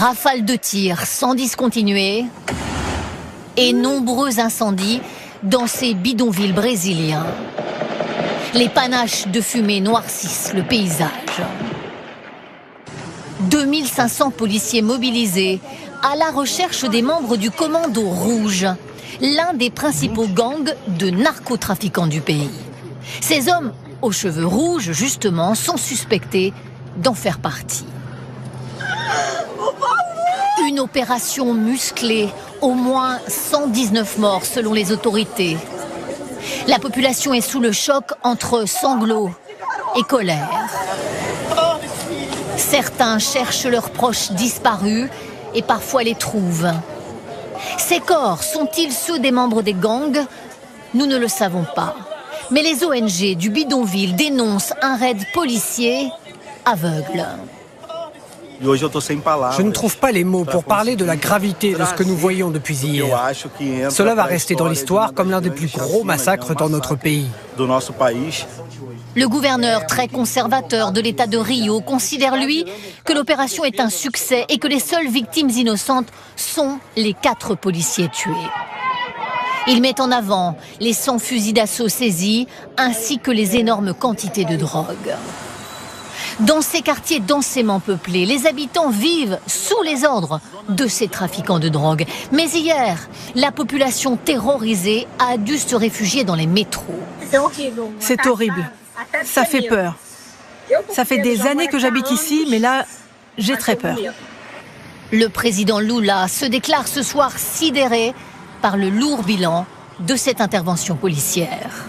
Rafales de tirs sans discontinuer et nombreux incendies dans ces bidonvilles brésiliens. Les panaches de fumée noircissent le paysage. 2500 policiers mobilisés à la recherche des membres du Commando Rouge, l'un des principaux gangs de narcotrafiquants du pays. Ces hommes aux cheveux rouges, justement, sont suspectés d'en faire partie. Une opération musclée, au moins 119 morts selon les autorités. La population est sous le choc entre sanglots et colère. Certains cherchent leurs proches disparus et parfois les trouvent. Ces corps sont-ils ceux des membres des gangs? Nous ne le savons pas. Mais les ONG du bidonville dénoncent un raid policier aveugle. Je ne trouve pas les mots pour parler de la gravité de ce que nous voyons depuis hier. Cela va rester dans l'histoire comme l'un des plus gros massacres dans notre pays. Le gouverneur très conservateur de l'État de Rio considère, lui, que l'opération est un succès et que les seules victimes innocentes sont les 4 policiers tués. Il met en avant les 100 fusils d'assaut saisis ainsi que les énormes quantités de drogue. Dans ces quartiers densément peuplés, les habitants vivent sous les ordres de ces trafiquants de drogue. Mais hier, la population terrorisée a dû se réfugier dans les métros. C'est horrible. Ça fait peur. Ça fait des années que j'habite ici, mais là, j'ai très peur. Le président Lula se déclare ce soir sidéré par le lourd bilan de cette intervention policière.